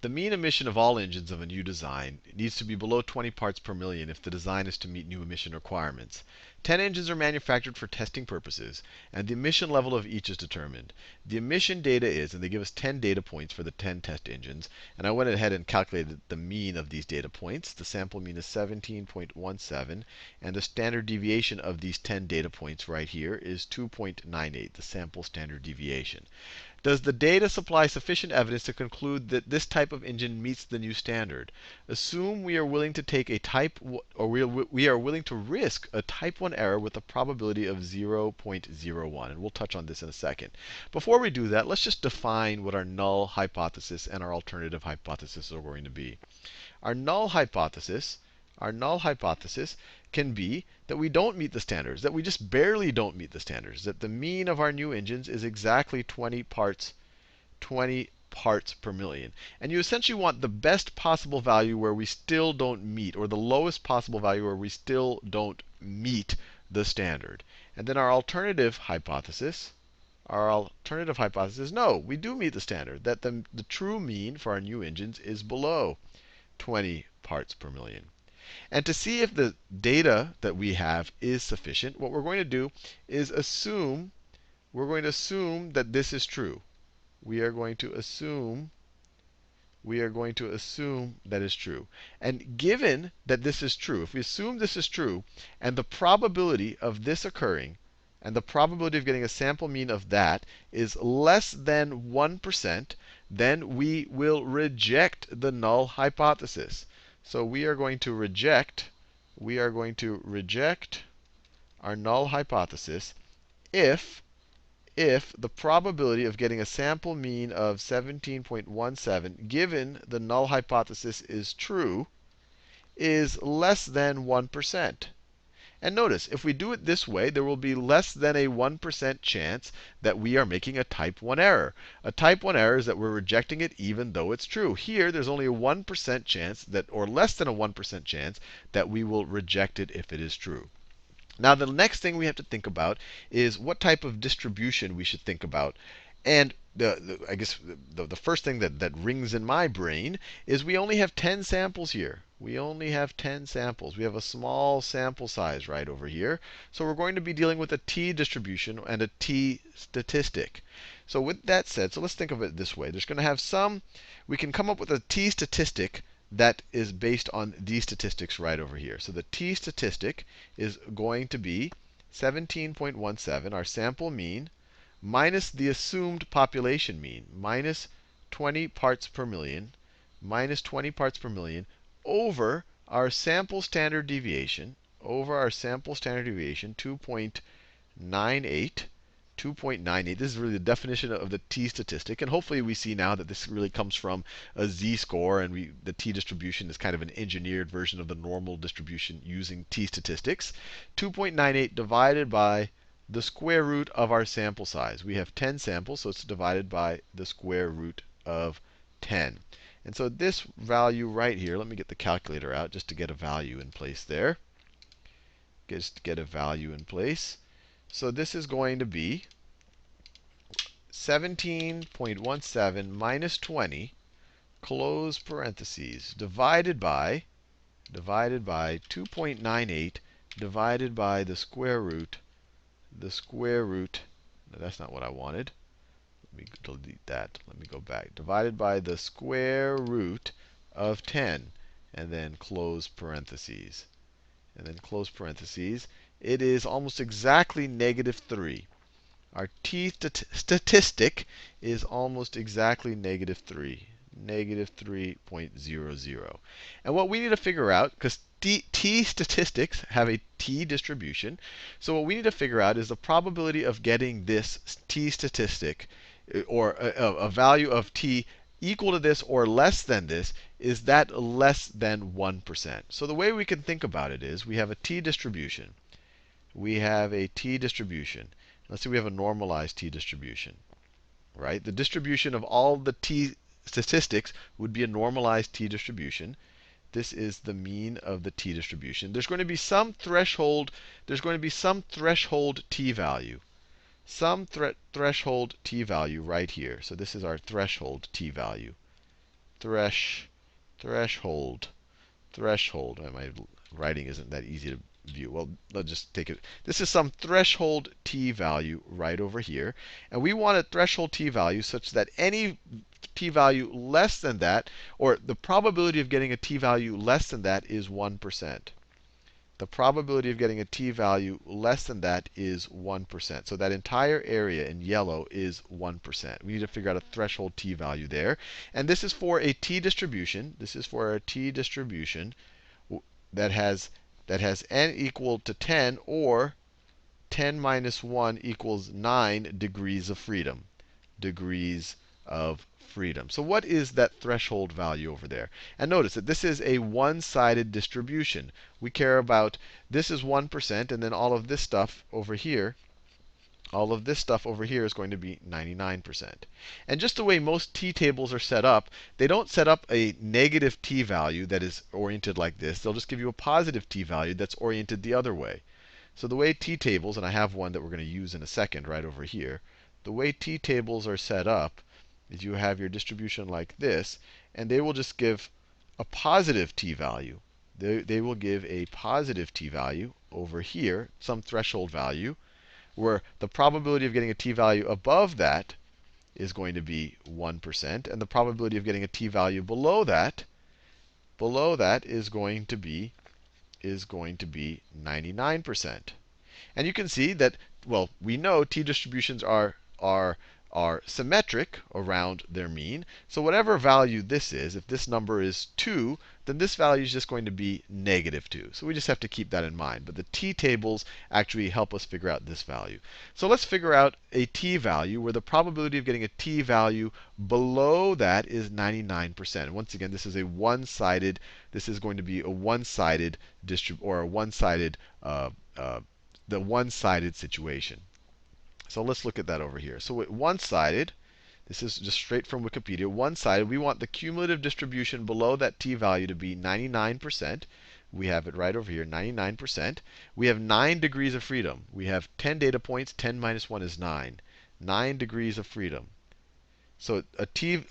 The mean emission of all engines of a new design needs to be below 20 parts per million if the design is to meet new emission requirements. 10 engines are manufactured for testing purposes, and the emission level of each is determined. The emission data is, and they give us 10 data points for the 10 test engines. And I went ahead and calculated the mean of these data points. The sample mean is 17.17, and the standard deviation of these 10 data points right here is 2.98, the sample standard deviation. Does the data supply sufficient evidence to conclude that this type of engine meets the new standard? Assume we are willing to take a we are willing to risk a type 1 error with a probability of 0.01. And we'll touch on this in a second. Before we do that, let's just define what our null hypothesis and our alternative hypothesis are going to be. Our null hypothesis can be that we don't meet the standards, that we just barely don't meet the standards, that the mean of our new engines is exactly 20 parts per million. And you essentially want the best possible value where we still don't meet, or the lowest possible value where we still don't meet the standard. And then our alternative hypothesis, no, we do meet the standard, that the true mean for our new engines is below 20 parts per million. And to see if the data that we have is sufficient, what we're going to do is we're going to assume that this is true. We are going to assume that is true. And given that this is true, if we assume this is true, and the probability of this occurring, and the probability of getting a sample mean of that is less than 1%, then we will reject the null hypothesis. So we are going to reject our null hypothesis if the probability of getting a sample mean of 17.17, given the null hypothesis is true, is less than 1%. And notice, if we do it this way, there will be less than a 1% chance that we are making a type 1 error. A type 1 error is that we're rejecting it even though it's true. Here, there's only a 1% chance that, or less than a 1% chance, that we will reject it if it is true. Now, the next thing we have to think about is what type of distribution we should think about. And I guess the first thing that rings in my brain is we only have 10 samples here. We only have 10 samples. We have a small sample size right over here. So we're going to be dealing with a t distribution and a t statistic. So with that said, so let's think of it this way. There's going to have we can come up with a t statistic that is based on these statistics right over here. So the t statistic is going to be 17.17, our sample mean, minus the assumed population mean, minus 20 parts per million, over our sample standard deviation, 2.98. 2.98. This is really the definition of the t statistic. And hopefully we see now that this really comes from a z-score, and the t distribution is kind of an engineered version of the normal distribution using t statistics. 2.98 divided by the square root of our sample size. We have 10 samples, so it's divided by the square root of 10. And so this value right here, let me get the calculator out just to get a value in place there. Just to get a value in place. So this is going to be 17.17 minus 20, close parentheses, divided by 2.98 divided by the square root. No, that's not what I wanted. Let me delete that. Let me go back. Divided by the square root of 10, and then close parentheses. It is almost exactly -3. Our t statistic is almost exactly -3, -3.00. And what we need to figure out, because t statistics have a t distribution, so what we need to figure out is the probability of getting this t statistic, or a value of t equal to this or less than this, is that less than 1%. So the way we can think about it is we have a t distribution. Let's say we have a normalized t distribution, right? The distribution of all the t statistics would be a normalized t distribution. This is the mean of the t distribution. There's going to be some threshold. T value. Threshold t value right here. So this is our threshold t value. threshold. Threshold. My writing isn't that easy to view. Well, let's just take it. This is some threshold t value right over here. And we want a threshold t value such that any t value less than that, or the probability of getting a t value less than that is 1%. The probability of getting a t value less than that is 1%. So that entire area in yellow is 1%. We need to figure out a threshold t value there. And this is for a t distribution. This is for a t distribution that has n equal to 10, or 10 minus 1 equals 9 degrees of freedom. Degrees of freedom. So what is that threshold value over there? And notice that this is a one-sided distribution. We care about this is 1%, and then all of this stuff over here, is going to be 99%. And just the way most t-tables are set up, they don't set up a negative t value that is oriented like this. They'll just give you a positive t value that's oriented the other way. So the way t-tables, and I have one that we're going to use in a second right over here, the way t-tables are set up is you have your distribution like this, and they will just give a positive t value. They will give a positive t value over here, some threshold value, where the probability of getting a t value above that is going to be 1%, and the probability of getting a t value below that is going to be 99%. And you can see that, well, we know t distributions are symmetric around their mean. So whatever value this is, if this number is 2, then this value is just going to be -2. So we just have to keep that in mind. But the t-tables actually help us figure out this value. So let's figure out a t value where the probability of getting a t value below that is 99%. And once again, this is going to be a one-sided the one-sided situation. So let's look at that over here. So one-sided, this is just straight from Wikipedia. One-sided, we want the cumulative distribution below that t value to be 99%. We have it right over here, 99%. We have 9 degrees of freedom. We have 10 data points. 10 minus 1 is 9. 9 degrees of freedom. So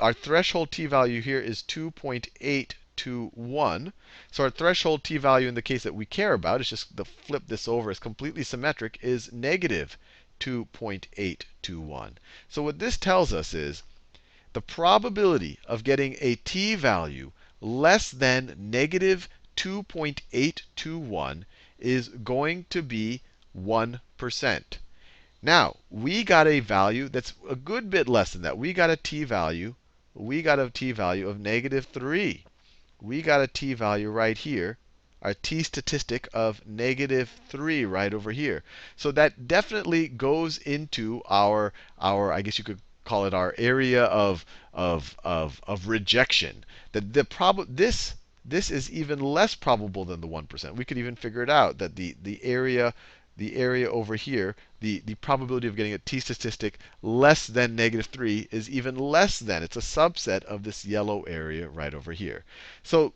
our threshold t value here is 2.821. So our threshold t value in the case that we care about, is just to flip this over as completely symmetric, is -2.821. So what this tells us is the probability of getting a t value less than -2.821 is going to be 1%. Now, we got a value that's a good bit less than that. We got a t value of -3. We got a t value right here, our t statistic of -3 right over here. So that definitely goes into our I guess you could call it our area of rejection. This is even less probable than the 1%. We could even figure it out that the area over here, the probability of getting a t statistic less than -3 is even less than. It's a subset of this yellow area right over here. So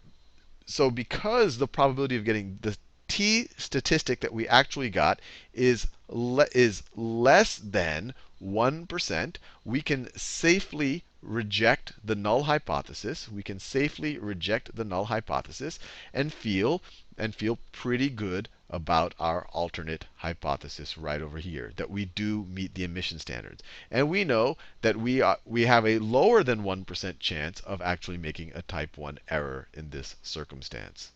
because the probability of getting the t statistic that we actually got is less than 1%, we can safely reject the null hypothesis. We can safely reject the null hypothesis and feel pretty good about our alternate hypothesis right over here, that we do meet the emission standards. And we know that we have a lower than 1% chance of actually making a type 1 error in this circumstance.